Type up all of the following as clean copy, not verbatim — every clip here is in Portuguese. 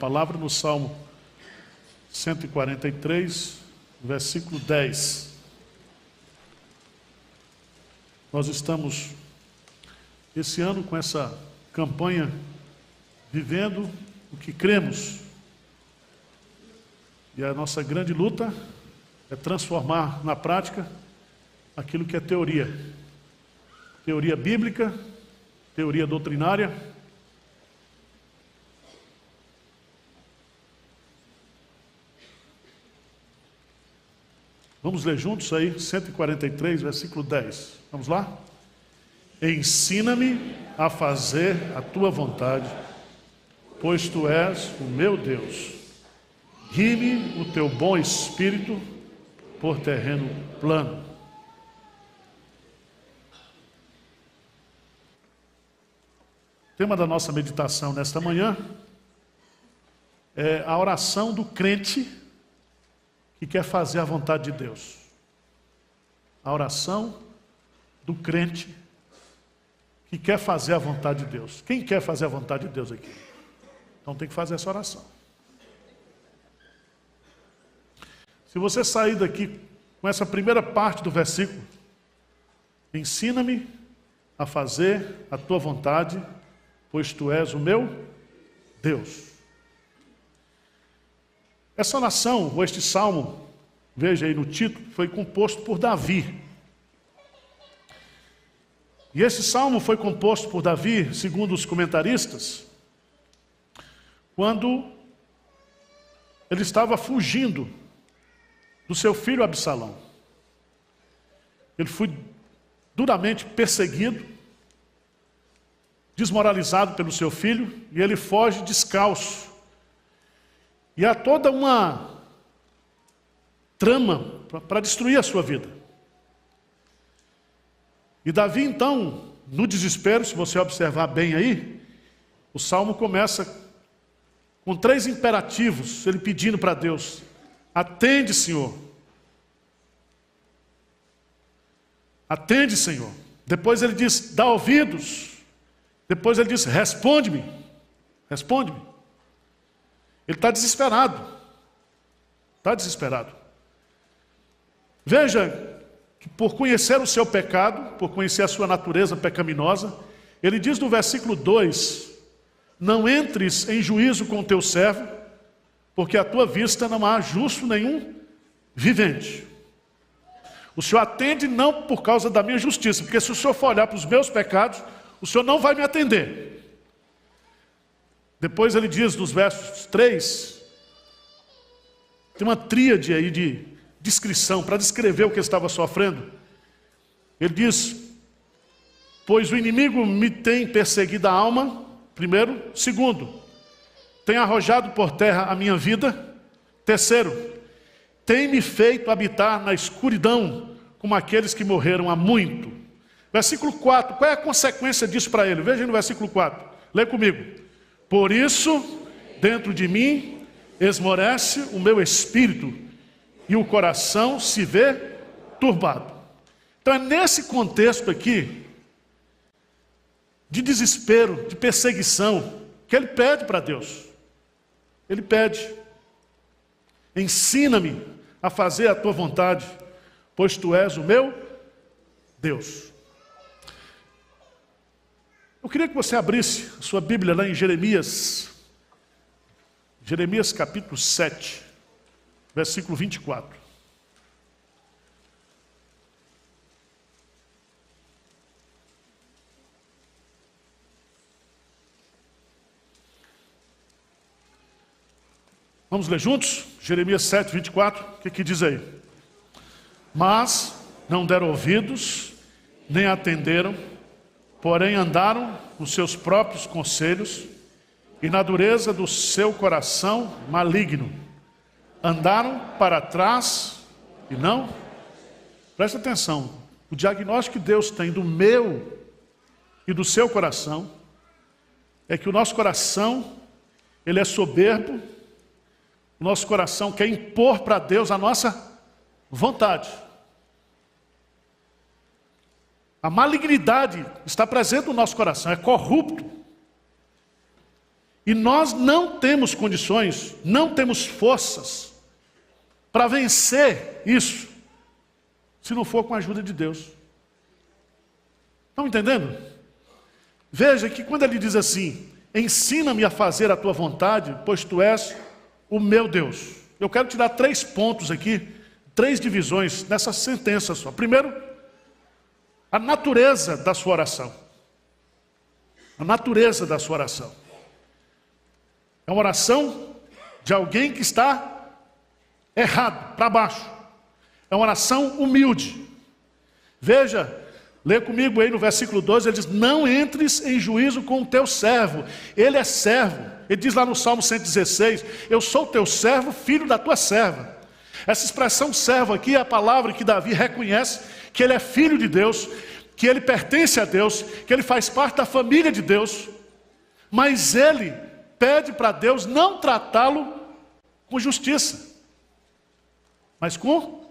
palavra no Salmo 143, versículo 10. Nós estamos esse ano com essa campanha Vivendo o que Cremos. E a nossa grande luta é transformar na prática aquilo que é teoria. Teoria bíblica, teoria doutrinária. Vamos ler juntos aí, 143, versículo 10. Vamos lá? Ensina-me a fazer a tua vontade, pois tu és o meu Deus. Guie-me o teu bom espírito por terreno plano. O tema da nossa meditação nesta manhã é a oração do crente que quer fazer a vontade de Deus. A oração do crente que quer fazer a vontade de Deus. Quem quer fazer a vontade de Deus aqui? Então tem que fazer essa oração. Se você sair daqui com essa primeira parte do versículo, ensina-me a fazer a tua vontade, pois tu és o meu Deus. Essa oração, ou este salmo, veja aí no título, foi composto por Davi. E esse salmo foi composto por Davi, segundo os comentaristas, quando ele estava fugindo do seu filho Absalão. Ele foi duramente perseguido, desmoralizado pelo seu filho, e ele foge descalço. E há toda uma trama para destruir a sua vida. E Davi, então, no desespero, se você observar bem aí, o salmo começa com 3 imperativos, ele pedindo para Deus: atende, Senhor. Atende, Senhor. Depois ele diz: dá ouvidos. Depois ele diz: responde-me. Responde-me. Ele está desesperado. Está desesperado. Veja que por conhecer o seu pecado, por conhecer a sua natureza pecaminosa, ele diz no versículo 2, não entres em juízo com o teu servo, porque à tua vista não há justo nenhum vivente. O Senhor atende não por causa da minha justiça, porque se o Senhor for olhar para os meus pecados, o Senhor não vai me atender. Depois ele diz nos versos 3, tem uma tríade aí de descrição, para descrever o que ele estava sofrendo. Ele diz: pois o inimigo me tem perseguido a alma, primeiro. Segundo, tem arrojado por terra a minha vida. Terceiro, tem me feito habitar na escuridão, como aqueles que morreram há muito. Versículo 4, qual é a consequência disso para ele? Veja no versículo 4, lê comigo. Por isso, dentro de mim, esmorece o meu espírito, e o coração se vê turbado. Então é nesse contexto aqui, de desespero, de perseguição, que ele pede para Deus. Ele pede: ensina-me a fazer a tua vontade, pois tu és o meu Deus. Eu queria que você abrisse a sua Bíblia lá em Jeremias capítulo 7, versículo 24. Vamos ler juntos? Jeremias 7, 24. O que diz aí? Mas não deram ouvidos, nem atenderam, porém andaram nos seus próprios conselhos e na dureza do seu coração maligno. Andaram para trás e não. Presta atenção, o diagnóstico que Deus tem do meu e do seu coração é que o nosso coração, ele é soberbo. O nosso coração quer impor para Deus a nossa vontade. A malignidade está presente no nosso coração, é corrupto. E nós não temos condições, não temos forças para vencer isso, se não for com a ajuda de Deus. Estão entendendo? Veja que quando ele diz assim, ensina-me a fazer a tua vontade, pois tu és o meu Deus. Eu quero tirar 3 pontos aqui, 3 divisões nessa sentença só. Primeiro, a natureza da sua oração. A natureza da sua oração. É uma oração de alguém que está errado, para baixo. É uma oração humilde. Veja, lê comigo aí no versículo 12, ele diz, não entres em juízo com o teu servo. Ele é servo. Ele diz lá no Salmo 116, eu sou teu servo, filho da tua serva. Essa expressão servo aqui é a palavra que Davi reconhece, que ele é filho de Deus, que ele pertence a Deus, que ele faz parte da família de Deus, mas ele pede para Deus não tratá-lo com justiça, mas com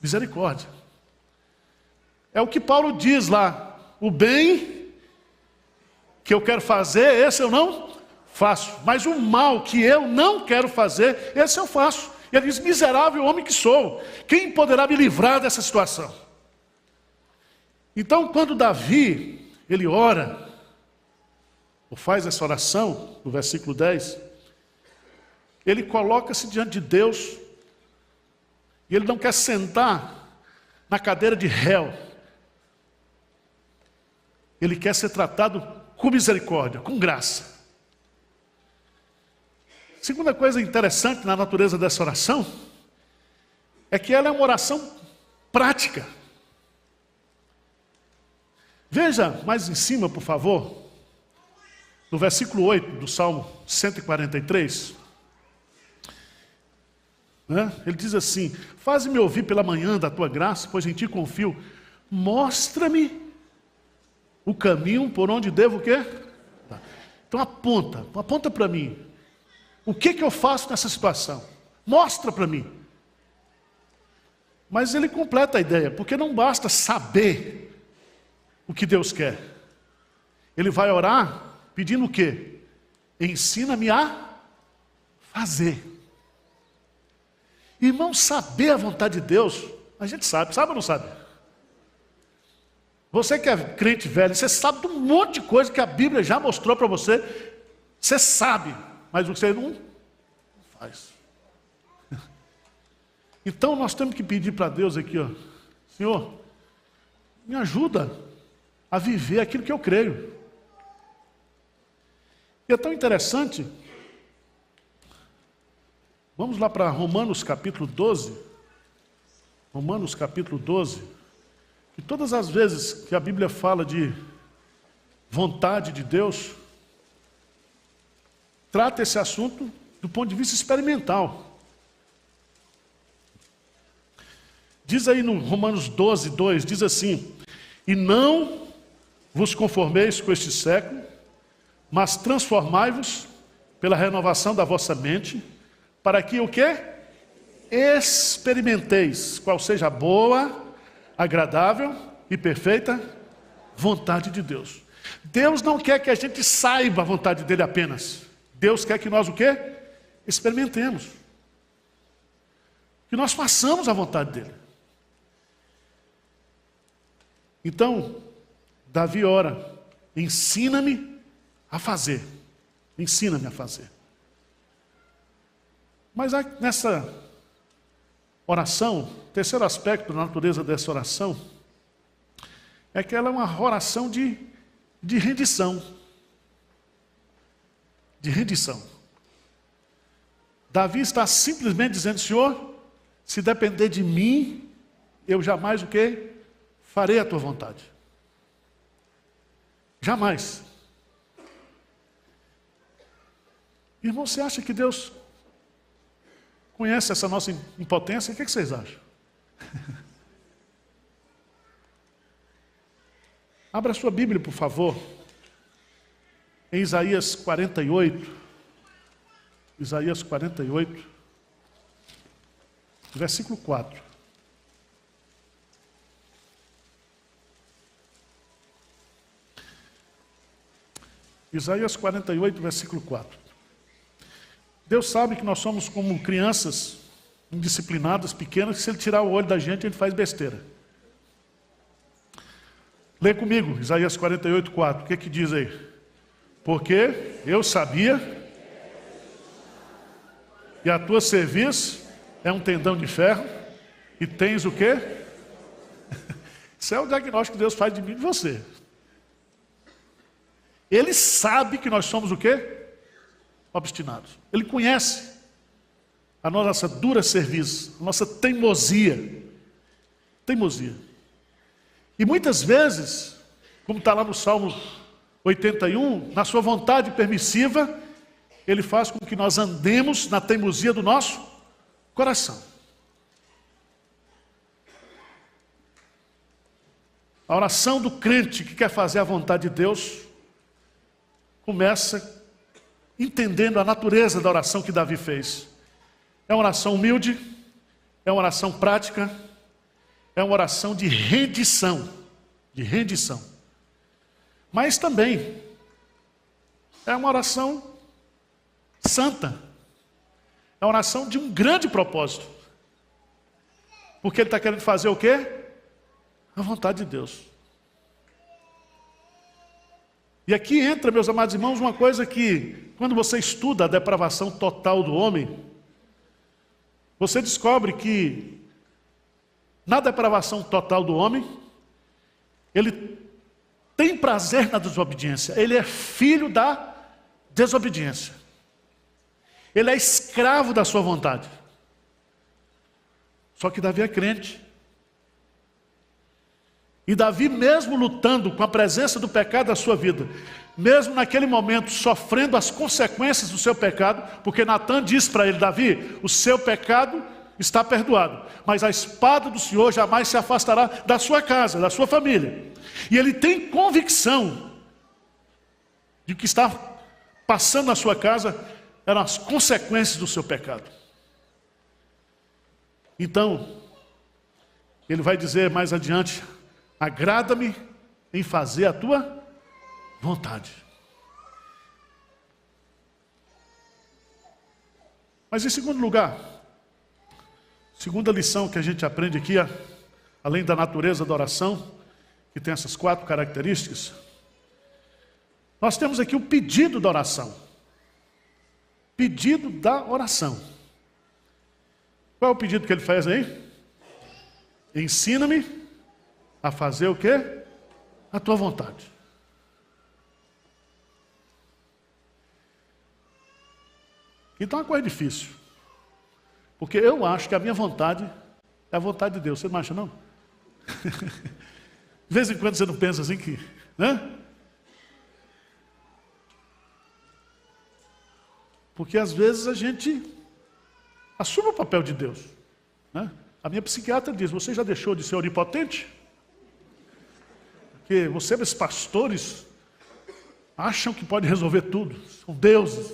misericórdia. É o que Paulo diz lá, o bem que eu quero fazer, esse eu não faço, mas o mal que eu não quero fazer, esse eu faço. E ele diz, miserável homem que sou, quem poderá me livrar dessa situação? Então, quando Davi, ele ora, ou faz essa oração, no versículo 10, ele coloca-se diante de Deus, e ele não quer sentar na cadeira de réu, ele quer ser tratado com misericórdia, com graça. Segunda coisa interessante na natureza dessa oração, é que ela é uma oração prática. Veja mais em cima, por favor, no versículo 8 do Salmo 143, ele diz assim, faze-me ouvir pela manhã da tua graça, pois em ti confio, mostra-me o caminho por onde devo o quê? Então aponta para mim, o que eu faço nessa situação? Mostra para mim. Mas ele completa a ideia, porque não basta saber o que Deus quer. Ele vai orar pedindo o quê? Ensina-me a fazer. Irmão, saber a vontade de Deus, a gente sabe ou não sabe? Você que é crente velho, você sabe de um monte de coisa que a Bíblia já mostrou para você, você sabe, mas você não faz. Então nós temos que pedir para Deus aqui, ó, Senhor, me ajuda a viver aquilo que eu creio. E é tão interessante, vamos lá para Romanos capítulo 12, Romanos capítulo 12, que todas as vezes que a Bíblia fala de vontade de Deus, trata esse assunto do ponto de vista experimental. Diz aí no Romanos 12, 2, diz assim, e não vos conformeis com este século, mas transformai-vos pela renovação da vossa mente, para que o quê? Experimenteis qual seja a boa, agradável e perfeita vontade de Deus. Deus não quer que a gente saiba a vontade dele apenas. Deus quer que nós o quê? Experimentemos. Que nós façamos a vontade dele. Então, Davi ora, ensina-me a fazer. Ensina-me a fazer. Mas nessa oração, terceiro aspecto da natureza dessa oração, é que ela é uma oração de rendição. De rendição. Davi está simplesmente dizendo, Senhor, se depender de mim, eu jamais o quê? Farei a tua vontade. Jamais. Irmão, você acha que Deus conhece essa nossa impotência? O que vocês acham? Abra a sua Bíblia, por favor, em Isaías 48. Isaías 48, versículo 4. Isaías 48, versículo 4. Deus sabe que nós somos como crianças indisciplinadas, pequenas, que se Ele tirar o olho da gente, Ele faz besteira. Lê comigo, Isaías 48:4. O que diz aí? Porque eu sabia, e a tua cerviz é um tendão de ferro, e tens o quê? Isso é o diagnóstico que Deus faz de mim e de você. Ele sabe que nós somos o quê? Obstinados. Ele conhece a nossa dura cerviz, a nossa teimosia. Teimosia. E muitas vezes, como está lá no Salmo 81, na sua vontade permissiva, Ele faz com que nós andemos na teimosia do nosso coração. A oração do crente que quer fazer a vontade de Deus começa entendendo a natureza da oração que Davi fez. É uma oração humilde, é uma oração prática, é uma oração de rendição, mas também é uma oração santa, é uma oração de um grande propósito, porque ele está querendo fazer o quê? A vontade de Deus. E aqui entra, meus amados irmãos, uma coisa que, quando você estuda a depravação total do homem, você descobre que, na depravação total do homem, ele tem prazer na desobediência, ele é filho da desobediência, ele é escravo da sua vontade. Só que Davi é crente. E Davi, mesmo lutando com a presença do pecado na sua vida, mesmo naquele momento sofrendo as consequências do seu pecado, porque Natan disse para ele: Davi, o seu pecado está perdoado, mas a espada do Senhor jamais se afastará da sua casa, da sua família. E ele tem convicção de que está passando na sua casa eram as consequências do seu pecado. Então, ele vai dizer mais adiante: agrada-me em fazer a tua vontade. Mas em segundo lugar, segunda lição que a gente aprende aqui, além da natureza da oração, que tem essas 4 características, nós temos aqui o pedido da oração. Pedido da oração. Qual é o pedido que ele faz aí? Ensina-me a fazer o quê? A tua vontade. Então é uma coisa difícil. Porque eu acho que a minha vontade é a vontade de Deus. Você não acha, não? De vez em quando você não pensa assim que, né? Porque às vezes a gente assume o papel de Deus, né? A minha psiquiatra diz: você já deixou de ser onipotente? Porque vocês, esses pastores, acham que pode resolver tudo, são deuses.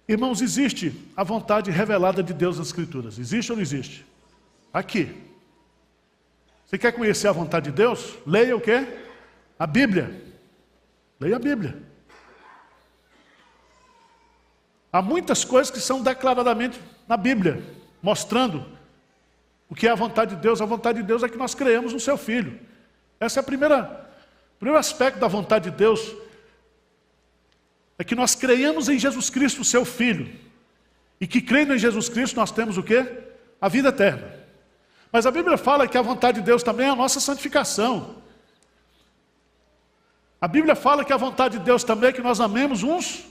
Irmãos, existe a vontade revelada de Deus nas Escrituras. Existe ou não existe? Aqui. Você quer conhecer a vontade de Deus? Leia o quê? A Bíblia. Leia a Bíblia. Há muitas coisas que são declaradamente na Bíblia, mostrando o que é a vontade de Deus. A vontade de Deus é que nós creamos no seu Filho. Esse é o primeiro aspecto da vontade de Deus. É que nós creiamos em Jesus Cristo, o seu Filho. E que crendo em Jesus Cristo nós temos o quê? A vida eterna. Mas a Bíblia fala que a vontade de Deus também é a nossa santificação. A Bíblia fala que a vontade de Deus também é que nós amemos uns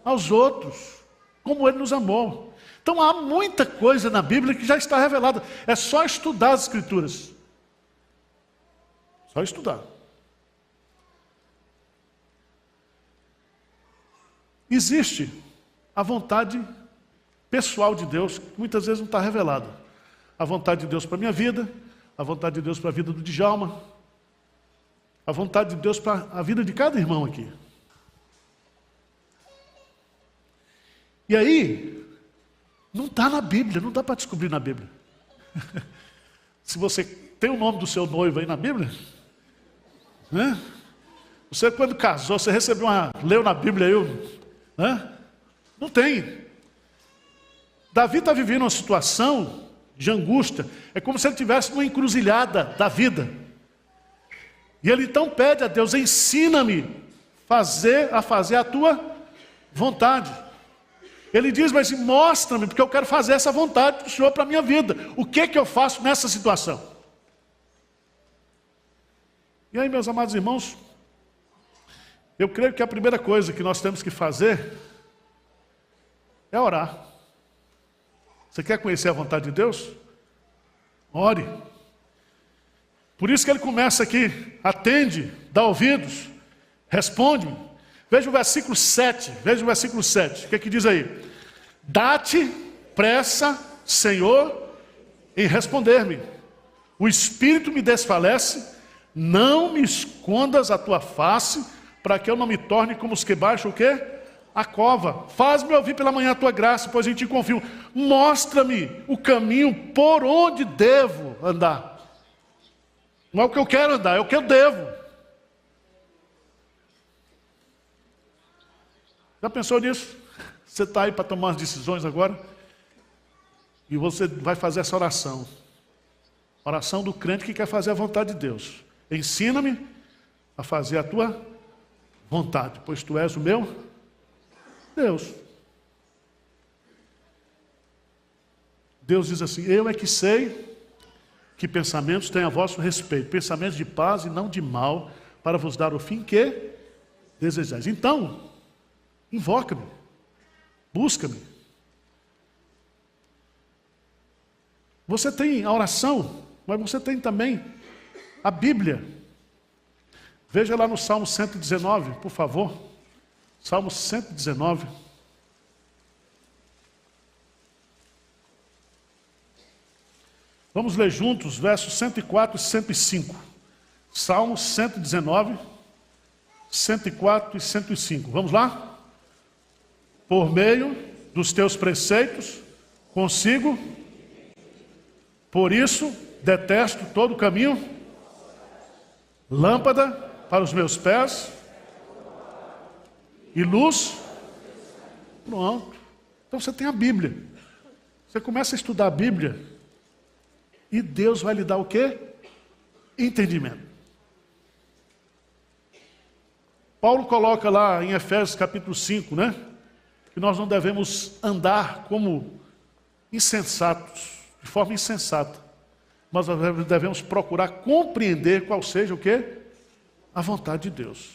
aos outros, como Ele nos amou. Então há muita coisa na Bíblia que já está revelada. É só estudar as Escrituras. Só estudar. Existe a vontade pessoal de Deus, que muitas vezes não está revelada. A vontade de Deus para a minha vida, a vontade de Deus para a vida do Djalma, a vontade de Deus para a vida de cada irmão aqui. E aí, não está na Bíblia, não dá para descobrir na Bíblia. Se você tem o nome do seu noivo aí na Bíblia, né? Você quando casou, você recebeu leu na Bíblia aí, né? Não tem. Davi está vivendo uma situação de angústia. É como se ele estivesse numa encruzilhada da vida. E ele então pede a Deus, ensina-me a fazer a tua vontade. Ele diz, mas mostra-me, porque eu quero fazer essa vontade do Senhor para a minha vida. O que eu faço nessa situação? E aí, meus amados irmãos, eu creio que a primeira coisa que nós temos que fazer é orar. Você quer conhecer a vontade de Deus? Ore. Por isso que ele começa aqui, atende, dá ouvidos, responde-me. Veja o versículo 7, o que diz aí? Dá-te pressa, Senhor, em responder-me. O espírito me desfalece, não me escondas a tua face, para que eu não me torne como os que baixam o quê? A cova. Faz-me ouvir pela manhã a tua graça, pois em ti confio. Mostra-me o caminho por onde devo andar. Não é o que eu quero andar, é o que eu devo. Já pensou nisso? Você está aí para tomar as decisões agora? E você vai fazer essa oração. Oração do crente que quer fazer a vontade de Deus. Ensina-me a fazer a tua vontade, pois tu és o meu Deus. Deus diz assim, eu é que sei que pensamentos têm a vosso respeito, pensamentos de paz e não de mal, para vos dar o fim que desejais. Então, invoca-me, busca-me. Você tem a oração, mas você tem também a Bíblia. Veja lá no Salmo 119, por favor. Salmo 119. Vamos ler juntos versos 104 e 105. Salmo 119, 104 e 105. Vamos lá? Por meio dos teus preceitos consigo, por isso detesto todo caminho, lâmpada para os meus pés e luz. Pronto. Então você tem a Bíblia. Você começa a estudar a Bíblia e Deus vai lhe dar o quê? Entendimento. Paulo coloca lá em Efésios capítulo 5, né? Que nós não devemos andar como insensatos, de forma insensata. Mas nós devemos procurar compreender qual seja o quê? A vontade de Deus.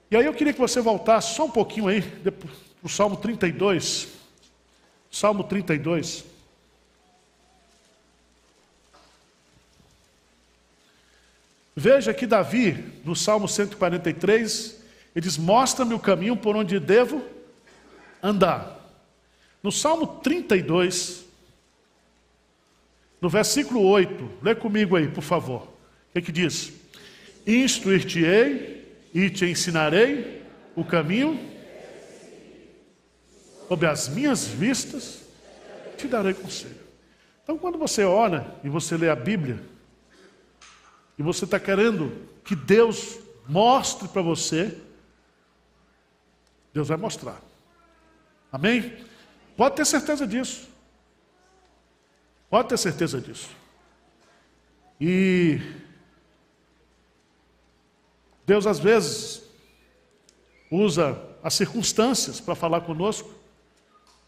E aí eu queria que você voltasse só um pouquinho aí, para o Salmo 32. Salmo 32. Veja que Davi, no Salmo 143, ele diz, mostra-me o caminho por onde devo andar. No Salmo 32, no versículo 8, lê comigo aí, por favor. O que diz? Instruir-te-ei e te ensinarei o caminho, sobre as minhas vistas, te darei conselho. Então, quando você ora e você lê a Bíblia, e você está querendo que Deus mostre para você, Deus vai mostrar. Amém? Pode ter certeza disso. Pode ter certeza disso. E Deus às vezes usa as circunstâncias para falar conosco.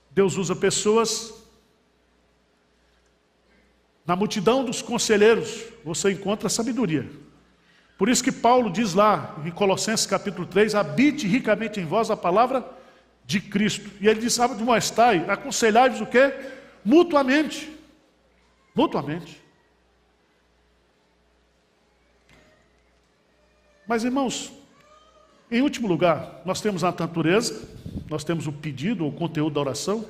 Deus usa pessoas. Na multidão dos conselheiros você encontra sabedoria. Por isso que Paulo diz lá em Colossenses capítulo 3, habite ricamente em vós a palavra de Cristo. E ele diz, sabe de estai, aconselhai-vos o quê? Mutuamente. Mutuamente. Mas irmãos, em último lugar, nós temos a natureza, nós temos o pedido, o conteúdo da oração,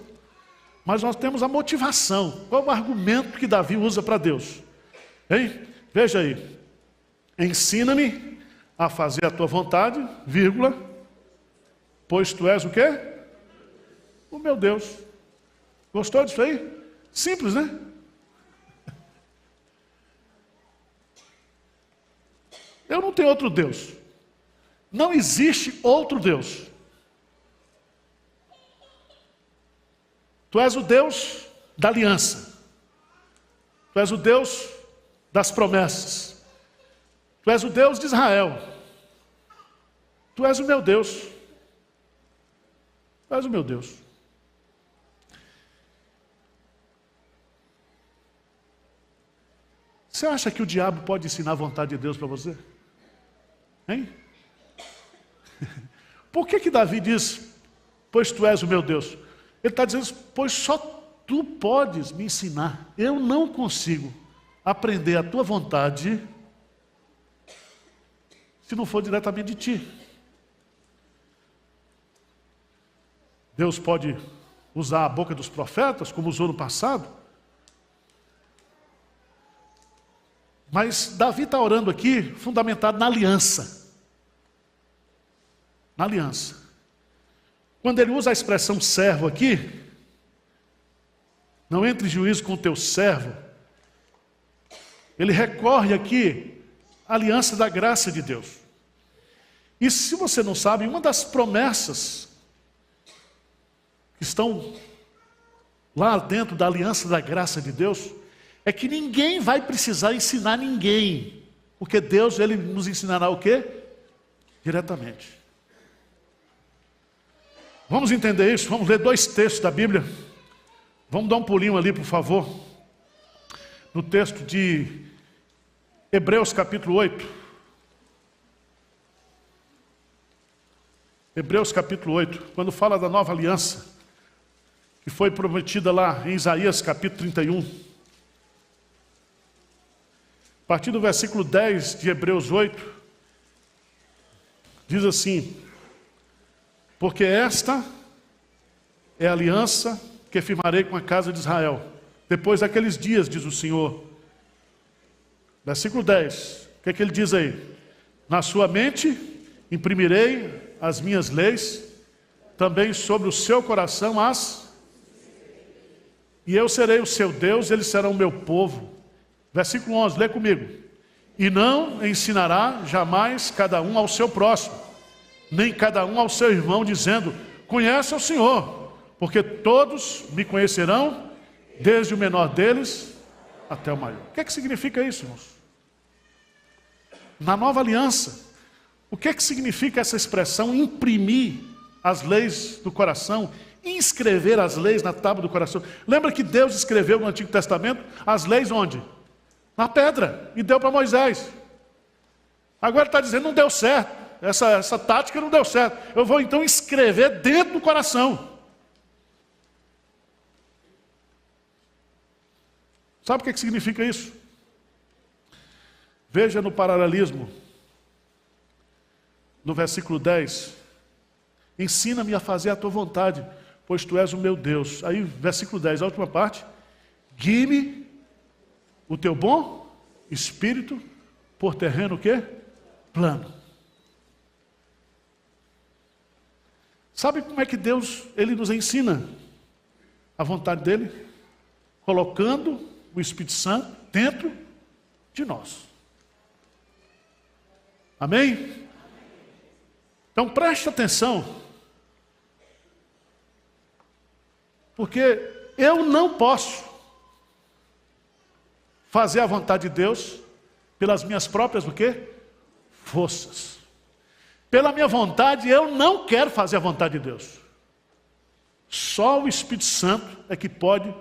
mas nós temos a motivação. Qual é o argumento que Davi usa para Deus? Hein? Veja aí. Ensina-me a fazer a tua vontade, vírgula, pois tu és o quê? O meu Deus. Gostou disso aí? Simples, né? Eu não tenho outro Deus. Não existe outro Deus. Tu és o Deus da aliança. Tu és o Deus das promessas. Tu és o Deus de Israel. Tu és o meu Deus. Tu és o meu Deus. Você acha que o diabo pode ensinar a vontade de Deus para você? Hein? Por que Davi diz, pois tu és o meu Deus? Ele está dizendo, pois só tu podes me ensinar. Eu não consigo aprender a tua vontade se não for diretamente de ti. Deus pode usar a boca dos profetas, como usou no passado. Mas Davi está orando aqui, fundamentado na aliança. Na aliança. Quando ele usa a expressão servo aqui, não entre em juízo com o teu servo, ele recorre aqui à aliança da graça de Deus. E se você não sabe, uma das promessas que estão lá dentro da aliança da graça de Deus, é que ninguém vai precisar ensinar ninguém, porque Deus, Ele nos ensinará o quê? Diretamente. Vamos entender isso? Vamos ler 2 textos da Bíblia. Vamos dar um pulinho ali, por favor. No texto de Hebreus capítulo 8. Hebreus capítulo 8, quando fala da nova aliança, que foi prometida lá em Isaías capítulo 31. A partir do versículo 10 de Hebreus 8, diz assim, porque esta é a aliança que firmarei com a casa de Israel, depois daqueles dias, diz o Senhor. Versículo 10, o que é que ele diz aí? Na sua mente imprimirei as minhas leis, também sobre o seu coração e eu serei o seu Deus, eles serão o meu povo. Versículo 11, lê comigo. E não ensinará jamais cada um ao seu próximo, nem cada um ao seu irmão, dizendo, conhece o Senhor, porque todos me conhecerão, desde o menor deles até o maior. O que é que significa isso, irmãos? Na nova aliança, o que é que significa essa expressão, imprimir as leis do coração, inscrever as leis na tábua do coração? Lembra que Deus escreveu no Antigo Testamento as leis onde? Na pedra, e deu para Moisés. Agora ele está dizendo, não deu certo. Essa tática não deu certo. Eu vou então escrever dentro do coração. Sabe o que significa isso? Veja no paralelismo, no versículo 10. Ensina-me a fazer a tua vontade, pois tu és o meu Deus. Aí, versículo 10, a última parte. Guie-me o teu bom espírito por terreno o quê? Plano. Sabe como é que Deus, Ele nos ensina a vontade dEle? Colocando o Espírito Santo dentro de nós. Amém? Então preste atenção. Porque eu não posso fazer a vontade de Deus pelas minhas próprias o quê? Forças. Pela minha vontade, eu não quero fazer a vontade de Deus. Só o Espírito Santo é que pode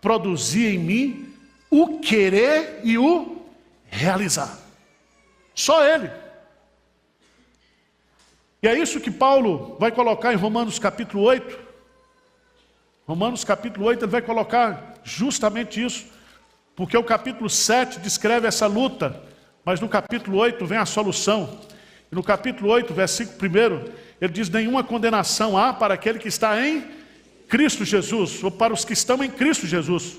produzir em mim o querer e o realizar. Só Ele. E é isso que Paulo vai colocar em Romanos capítulo 8. Romanos capítulo 8, ele vai colocar justamente isso. Porque o capítulo 7 descreve essa luta, mas no capítulo 8 vem a solução. E no capítulo 8, versículo 1, ele diz, nenhuma condenação há para aquele que está em Cristo Jesus, ou para os que estão em Cristo Jesus.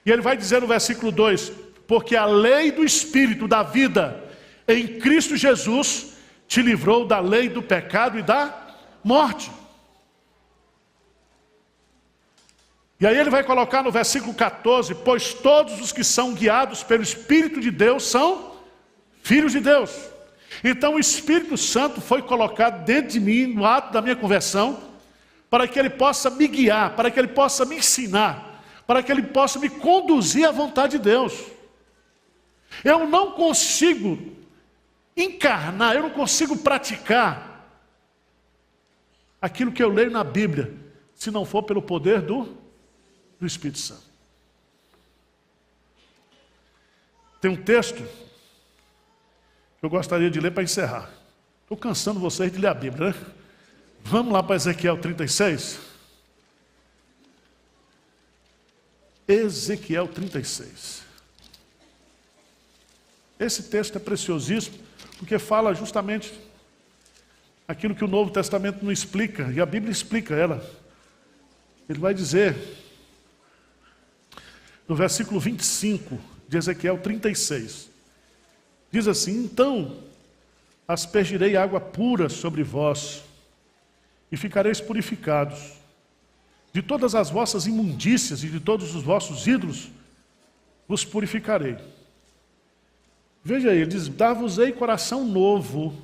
E ele vai dizer no versículo 2, porque a lei do Espírito da vida em Cristo Jesus te livrou da lei do pecado e da morte. E aí ele vai colocar no versículo 14, pois todos os que são guiados pelo Espírito de Deus são filhos de Deus. Então o Espírito Santo foi colocado dentro de mim, no ato da minha conversão, para que ele possa me guiar, para que ele possa me ensinar, para que ele possa me conduzir à vontade de Deus. Eu não consigo encarnar, eu não consigo praticar aquilo que eu leio na Bíblia, se não for pelo poder do Espírito Santo. Tem um texto que eu gostaria de ler para encerrar. Estou cansando vocês de ler a Bíblia, né? Vamos lá para Ezequiel 36. Ezequiel 36. Esse texto é preciosíssimo, porque fala justamente aquilo que o Novo Testamento não explica, e a Bíblia explica ela. Ele vai dizer, no versículo 25 de Ezequiel 36, diz assim: então aspergirei água pura sobre vós, e ficareis purificados. De todas as vossas imundícias e de todos os vossos ídolos, vos purificarei. Veja aí, ele diz: dar-vos-ei coração novo,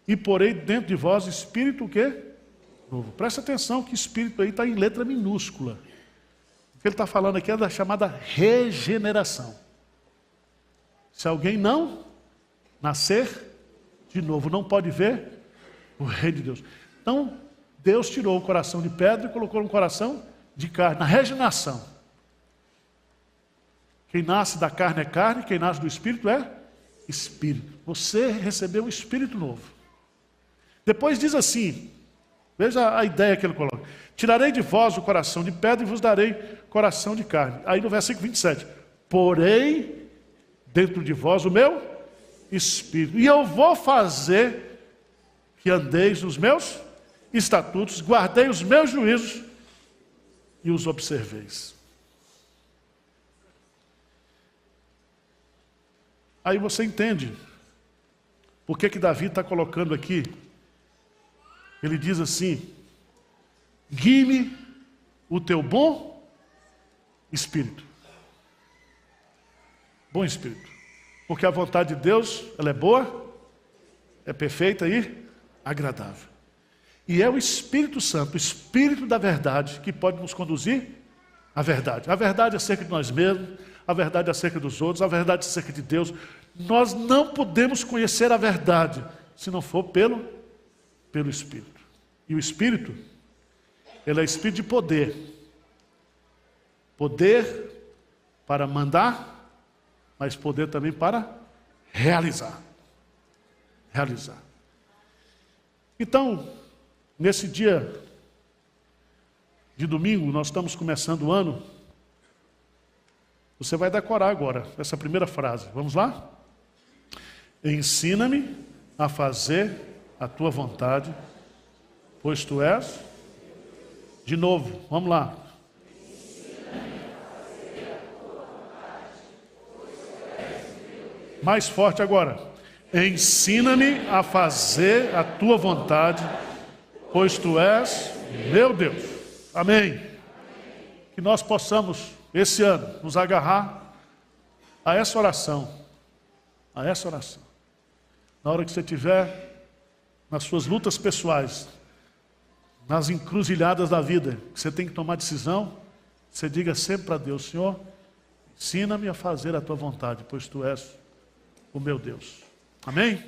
e porei dentro de vós espírito o quê? Novo. Presta atenção que espírito aí está em letra minúscula. O que ele está falando aqui é da chamada regeneração. Se alguém não nascer de novo, não pode ver o Rei de Deus. Então, Deus tirou o coração de pedra e colocou um coração de carne, na regeneração. Quem nasce da carne é carne, quem nasce do Espírito é Espírito. Você recebeu um Espírito novo. Depois diz assim, veja a ideia que ele coloca: tirarei de vós o coração de pedra e vos darei coração de carne. Aí no versículo 27, porei dentro de vós o meu Espírito, e eu vou fazer que andeis nos meus estatutos, guardei os meus juízos e os observeis. Aí você entende por que Davi está colocando aqui. Ele diz assim: guie-me o teu bom espírito. Bom espírito. Porque a vontade de Deus, ela é boa, é perfeita e agradável. E é o Espírito Santo, o Espírito da verdade, que pode nos conduzir à verdade. A verdade acerca de nós mesmos, a verdade acerca dos outros, a verdade acerca de Deus. Nós não podemos conhecer a verdade se não for pelo Espírito. E o Espírito, ele é Espírito de poder. Poder para mandar, mas poder também para realizar. Realizar. Então, nesse dia de domingo, nós estamos começando o ano. Você vai decorar agora essa primeira frase. Vamos lá? Ensina-me a fazer a tua vontade, pois tu és. De novo, vamos lá. Mais forte agora. Ensina-me a fazer a tua vontade, pois tu és meu Deus. Amém. Que nós possamos, esse ano, nos agarrar a essa oração. A essa oração. Na hora que você estiver nas suas lutas pessoais, nas encruzilhadas da vida, que você tem que tomar decisão, você diga sempre para Deus: Senhor, ensina-me a fazer a tua vontade, pois tu és o meu Deus. Amém?